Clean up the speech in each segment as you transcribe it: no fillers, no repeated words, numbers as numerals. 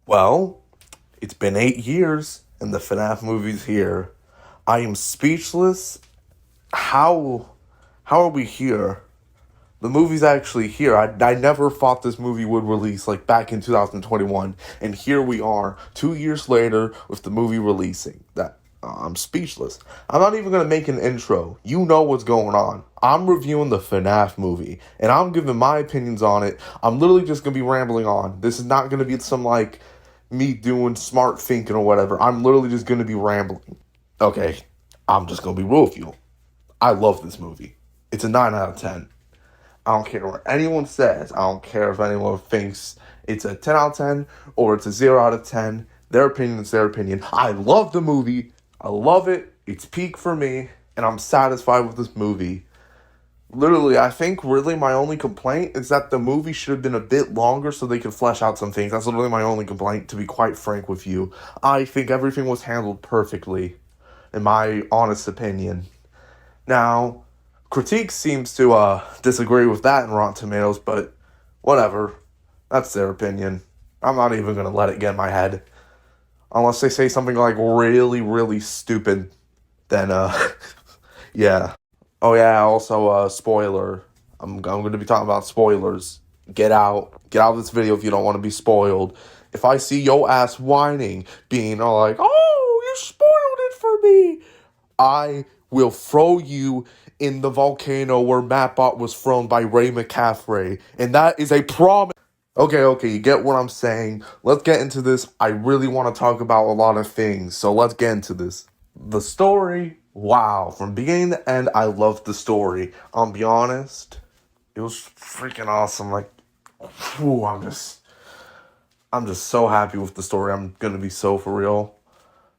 Well, it's been 8 years and the FNaF movie's here. I am speechless. How how are we here? The movie's actually here. I never thought this movie would release like back in 2021, and here we are 2 years later with the movie releasing. I'm speechless. I'm not even gonna make an intro. You know what's going on. I'm reviewing the FNaF movie, and I'm giving my opinions on it. I'm literally just gonna be rambling on. This is not gonna be some like me doing smart thinking or whatever. I'm literally just gonna be rambling. Okay, I'm just gonna be real with you. I love this movie. It's a 9 out of 10. I don't care what anyone says. I don't care if anyone thinks it's a 10 out of 10 or it's a 0 out of 10. Their opinion is their opinion. I love the movie. I love it. It's peak for me. And I'm satisfied with this movie. Literally, I think really my only complaint is that the movie should have been a bit longer so they could flesh out some things. That's literally my only complaint, to be quite frank with you. I think everything was handled perfectly, in my honest opinion. Now, critique seems to disagree with that in Rotten Tomatoes, but whatever. That's their opinion. I'm not even going to let it get in my head. Unless they say something like really, really stupid, then, yeah. Oh, yeah, also, spoiler. I'm going to be talking about spoilers. Get out. Get out of this video if you don't want to be spoiled. If I see your ass whining, being all like, oh, you spoiled it for me, I will throw you in the volcano where Mapbot was thrown by Ray McCaffrey. And that is a promise. Okay, you get what I'm saying. Let's get into this. I really want to talk about a lot of things, so let's get into this. The story, wow. From beginning to end, I loved the story. I'll be honest, it was freaking awesome. Like, whew, I'm just so happy with the story. I'm gonna be so for real.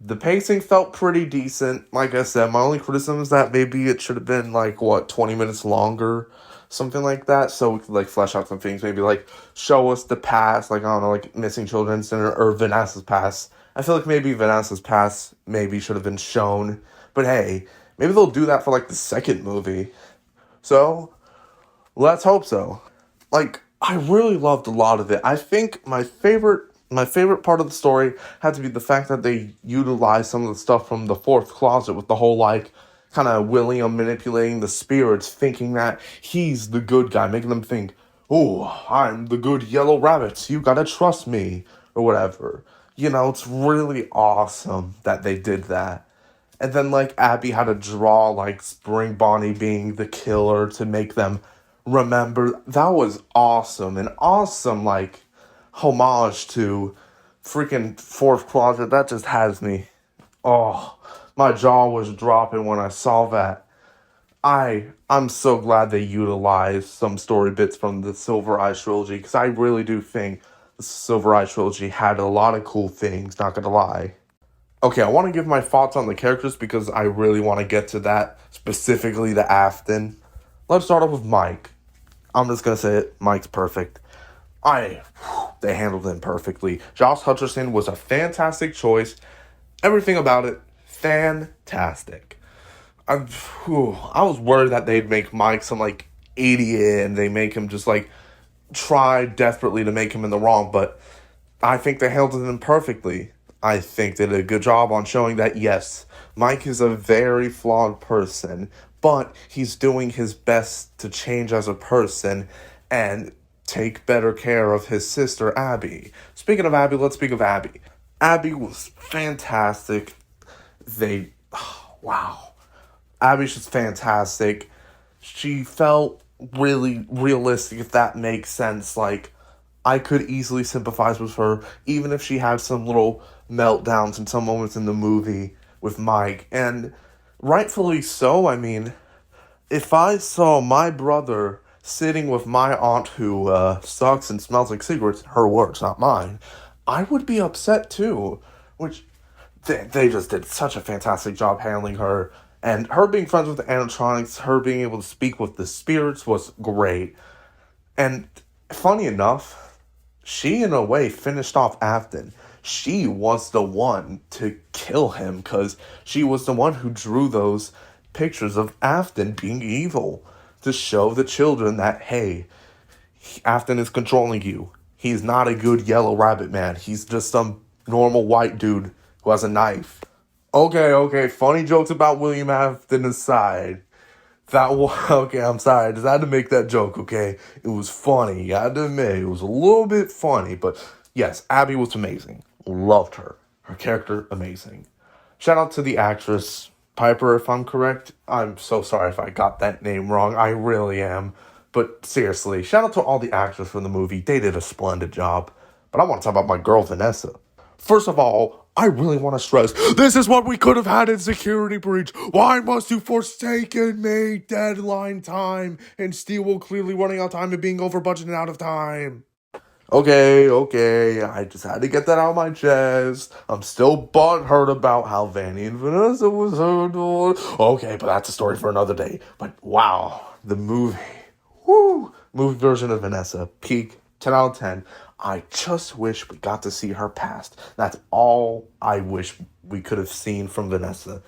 The pacing felt pretty decent. Like I said, my only criticism is that maybe it should have been, 20 minutes longer? Something like that, so we could, flesh out some things. Maybe, show us the past, I don't know, Missing Children Center, or Vanessa's past. I feel like maybe Vanessa's past maybe should have been shown. But hey, maybe they'll do that for, the second movie. So, let's hope so. I really loved a lot of it. I think my favorite part of the story had to be the fact that they utilized some of the stuff from the fourth closet with the whole, kind of William manipulating the spirits, thinking that he's the good guy, making them think, oh, I'm the good yellow rabbit, you gotta trust me, or whatever. It's really awesome that they did that. And then, Abby had to draw, Spring Bonnie being the killer to make them remember. That was awesome. An awesome, homage to freaking Fourth Closet. That just has me. Oh, my jaw was dropping when I saw that. I'm so glad they utilized some story bits from the Silver Eye trilogy, because I really do think the Silver Eye trilogy had a lot of cool things, not gonna lie. Okay, I want to give my thoughts on the characters because I really want to get to that, specifically the Afton. Let's start off with Mike. I'm just gonna say it, Mike's perfect. They handled him perfectly. Josh Hutcherson was a fantastic choice. Everything about it, fantastic. I was worried that they'd make Mike some, idiot, and they make him just, try desperately to make him in the wrong, but I think they handled him perfectly. I think they did a good job on showing that, yes, Mike is a very flawed person, but he's doing his best to change as a person and take better care of his sister, Abby. Speaking of Abby, let's speak of Abby. Abby was fantastic. Wow. Abby's just fantastic. She felt really realistic, if that makes sense. I could easily sympathize with her, even if she had some little meltdowns in some moments in the movie with Mike. And rightfully so. I mean, if I saw my brother sitting with my aunt who sucks and smells like cigarettes, her words, not mine, I would be upset too. Which, they just did such a fantastic job handling her. And her being friends with the animatronics, her being able to speak with the spirits was great. And funny enough, she in a way finished off Afton. She was the one to kill him because she was the one who drew those pictures of Afton being evil to show the children that, hey, Afton is controlling you. He's not a good Yellow Rabbit man. He's just some normal white dude who has a knife. Okay, funny jokes about William Afton aside. Okay, I'm sorry. I just had to make that joke, okay? It was funny. I had to admit, it was a little bit funny. But yes, Abby was amazing. Loved her. Her character, amazing. Shout out to the actress, Piper, if I'm correct. I'm so sorry if I got that name wrong. I really am. But seriously, shout out to all the actors from the movie. They did a splendid job. But I want to talk about my girl, Vanessa. First of all, I really want to stress, this is what we could have had in Security Breach. Why must you forsaken me? Deadline time. And Steel will clearly running out of time and being over budget and out of time. Okay. I just had to get that out of my chest. I'm still butthurt about how Vanny and Vanessa was handled. Okay, but that's a story for another day. But wow, the movie. Movie version of Vanessa. Peak. 10 out of 10. I just wish we got to see her past. That's all I wish we could have seen from Vanessa.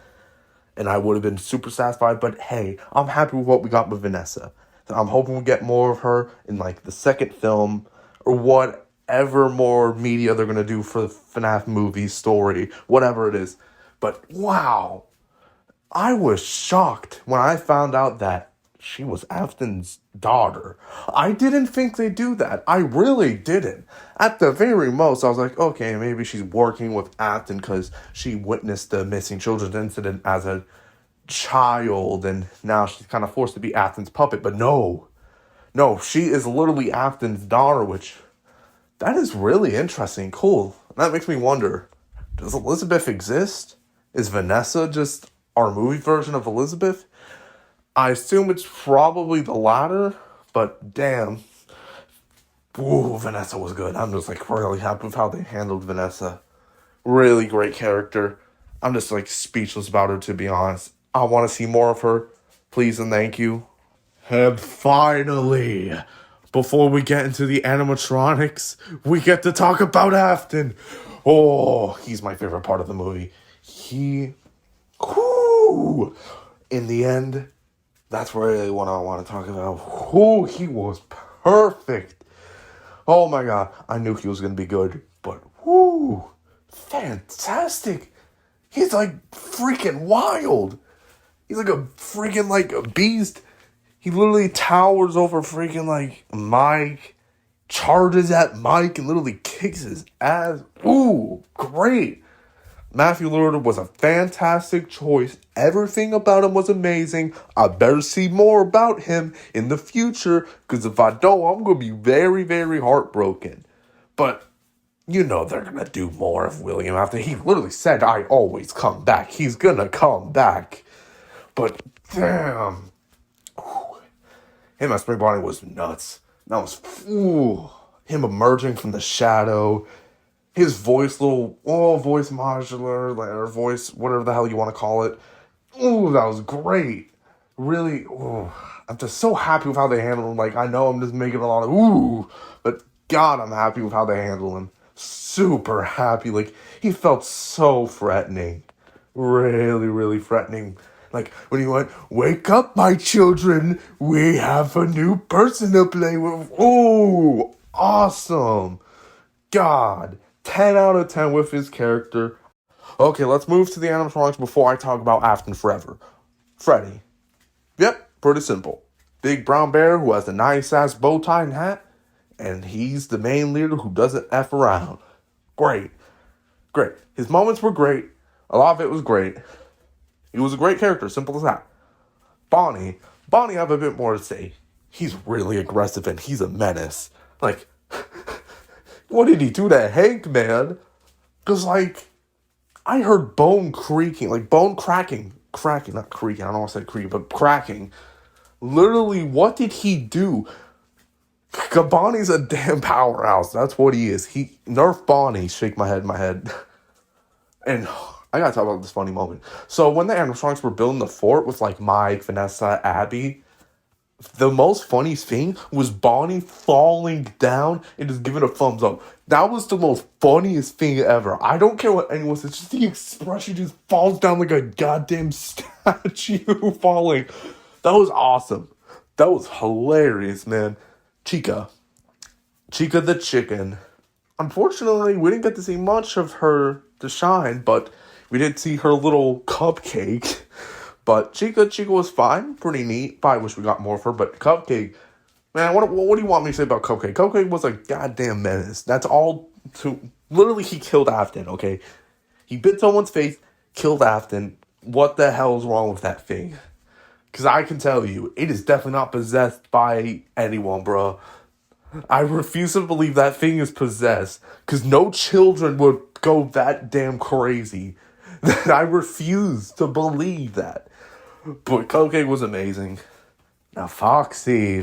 And I would have been super satisfied. But hey, I'm happy with what we got with Vanessa. I'm hoping we get more of her in like the second film. Or whatever more media they're going to do for the FNaF movie story. Whatever it is. But wow. I was shocked when I found out that she was Afton's daughter. I didn't think they'd do that. I really didn't. At the very most, I was like, okay, maybe she's working with Afton because she witnessed the missing children's incident as a child, and now she's kind of forced to be Afton's puppet. But no, she is literally Afton's daughter, which, that is really interesting. Cool. That makes me wonder, does Elizabeth exist? Is Vanessa just our movie version of Elizabeth? I assume it's probably the latter, but damn. Ooh, Vanessa was good. I'm just like really happy with how they handled Vanessa. Really great character. I'm just like speechless about her, to be honest. I want to see more of her. Please and thank you. And finally, before we get into the animatronics, we get to talk about Afton. Oh, he's my favorite part of the movie. In the end, that's really what I want to talk about. He was perfect. Oh my god, I knew he was going to be good, but fantastic. He's like freaking wild. He's like a freaking like a beast. He literally towers over freaking like Mike, charges at Mike and literally kicks his ass. Great. Matthew Lillard was a fantastic choice. Everything about him was amazing. I better see more about him in the future, because if I don't, I'm going to be very, very heartbroken. But, you know they're going to do more of William after he literally said, I always come back. He's going to come back. But, damn. Him at Spring Bonnie was nuts. That was, him emerging from the shadow. His voice, voice modular, or voice, whatever the hell you want to call it. That was great. Really, I'm just so happy with how they handled him. Like, I know I'm just making a lot of but God, I'm happy with how they handle him. Super happy. Like, he felt so threatening. Really, really threatening. Like, when he went, wake up, my children. We have a new person to play with. Awesome. God. 10 out of 10 with his character. Okay, let's move to the animatronics before I talk about Afton forever. Freddy. Yep, pretty simple. Big brown bear who has a nice-ass bow tie and hat. And he's the main leader who doesn't F around. Great. His moments were great. A lot of it was great. He was a great character, simple as that. Bonnie, I have a bit more to say. He's really aggressive and he's a menace. Like, what did he do to Hank, man? Because, like, I heard bone cracking, not creaking, I don't want to say creaking, but cracking. Literally, what did he do? Bonnie's a damn powerhouse. That's what he is. He nerfed Bonnie. Shake my head. And I gotta talk about this funny moment. So when the animatronics were building the fort with, like, Mike, Vanessa, Abby, the most funny thing was Bonnie falling down and just giving a thumbs up. That was the most funniest thing ever. I don't care what anyone says. Just the expression just falls down like a goddamn statue falling. That was awesome. That was hilarious, man. Chica. Chica the chicken. Unfortunately, we didn't get to see much of her to shine, but we did see her little cupcake. But Chica was fine, pretty neat. Probably wish we got more of her, but Cupcake, man, what do you want me to say about Cupcake? Cupcake was a goddamn menace. That's all literally, he killed Afton, okay? He bit someone's face, killed Afton. What the hell is wrong with that thing? Because I can tell you, it is definitely not possessed by anyone, bro. I refuse to believe that thing is possessed. Because no children would go that damn crazy. I refuse to believe that. But Cupcake was amazing. Now, Foxy.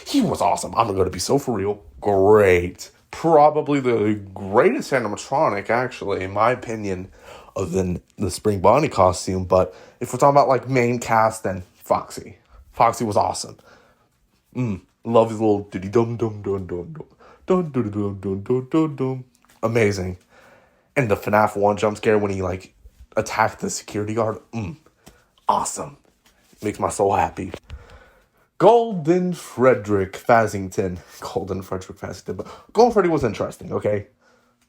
He was awesome. I'm going to be so for real. Great. Probably the greatest animatronic, actually, in my opinion, other than the Spring Bonnie costume. But if we're talking about, like, main cast, then Foxy. Foxy was awesome. Love his little dum-dum-dum-dum-dum-dum-dum-dum-dum-dum-dum. Amazing. And the FNaF 1 jump scare when he, like, attacked the security guard. Awesome. Makes my soul happy. Golden Frederick Fazington. But Golden Freddy was interesting, okay?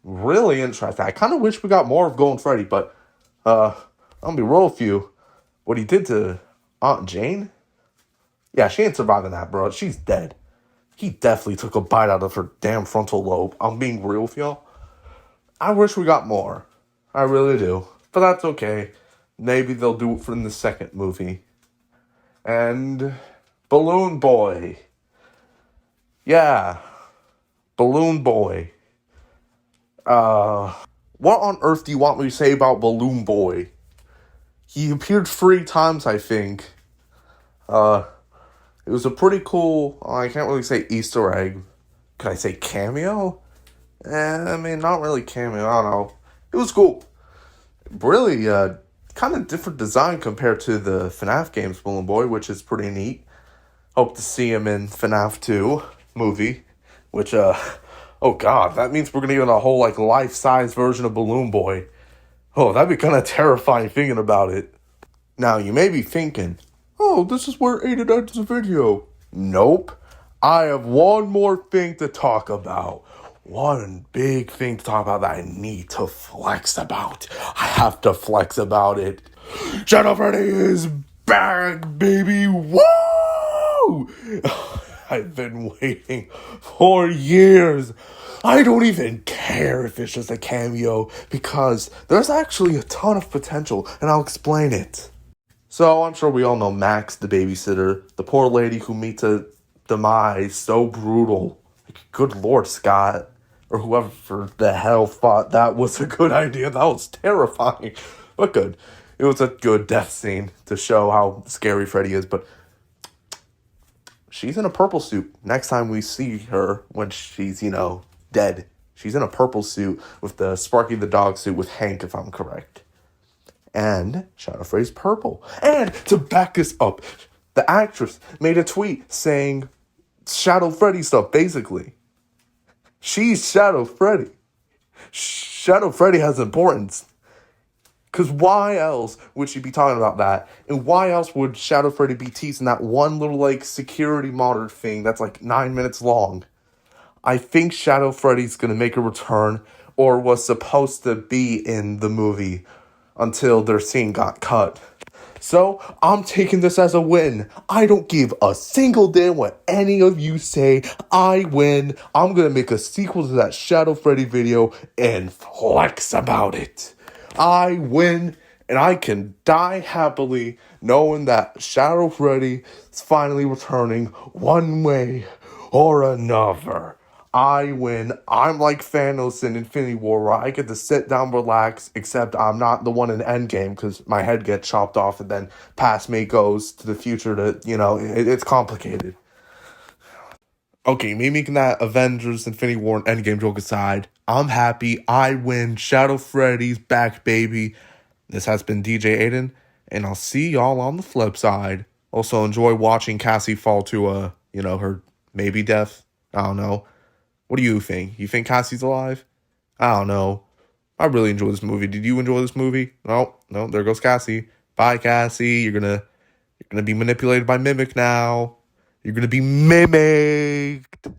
Really interesting. I kind of wish we got more of Golden Freddy, but I'm gonna be real with you. What he did to Aunt Jane? Yeah, she ain't surviving that, bro. She's dead. He definitely took a bite out of her damn frontal lobe. I'm being real with y'all. I wish we got more. I really do. But that's okay. Maybe they'll do it in the second movie. And Balloon Boy. Yeah. Balloon Boy. What on earth do you want me to say about Balloon Boy? He appeared 3 times, I think. It was a pretty cool, I can't really say Easter egg. Can I say cameo? I mean, not really cameo, I don't know. It was cool. Really, kind of different design compared to the FNaF games, Balloon Boy, which is pretty neat. Hope to see him in FNaF 2 movie, which, oh god, that means we're gonna get a whole, like, life-size version of Balloon Boy. Oh, that'd be kind of terrifying thinking about it. Now, you may be thinking, oh, this is where Aiden ends the video. Nope. I have one more thing to talk about. One big thing to talk about that I need to flex about. I have to flex about it. Shadow Freddy is back, baby. Woo! I've been waiting for years. I don't even care if it's just a cameo because there's actually a ton of potential, and I'll explain it. So I'm sure we all know Max, the babysitter, the poor lady who meets a demise so brutal. Good Lord, Scott, or whoever the hell thought that was a good idea. That was terrifying, but good. It was a good death scene to show how scary Freddy is, but she's in a purple suit. Next time we see her when she's, dead, she's in a purple suit with the Sparky the dog suit with Hank, if I'm correct. And Shadow Freddy's purple. And to back this up, the actress made a tweet saying Shadow Freddy stuff, basically. She's Shadow Freddy. Shadow Freddy has importance. Because why else would she be talking about that? And why else would Shadow Freddy be teasing that one little, like, security monitor thing that's, like, 9 minutes long? I think Shadow Freddy's going to make a return, or was supposed to be in the movie until their scene got cut. So, I'm taking this as a win. I don't give a single damn what any of you say. I win. I'm going to make a sequel to that Shadow Freddy video and flex about it. I win, and I can die happily knowing that Shadow Freddy is finally returning one way or another. I win. I'm like Thanos in Infinity War, where I get to sit down, relax, except I'm not the one in Endgame, because my head gets chopped off, and then past me goes to the future to, it's complicated. Okay, me making that Avengers, Infinity War, and Endgame joke aside, I'm happy. I win. Shadow Freddy's back, baby. This has been DJ Aiden, and I'll see y'all on the flip side. Also, enjoy watching Cassie fall to, her maybe death. I don't know. What do you think? You think Cassie's alive? I don't know. I really enjoy this movie. Did you enjoy this movie? No, there goes Cassie. Bye, Cassie. You're gonna be manipulated by Mimic now. You're gonna be mimicked.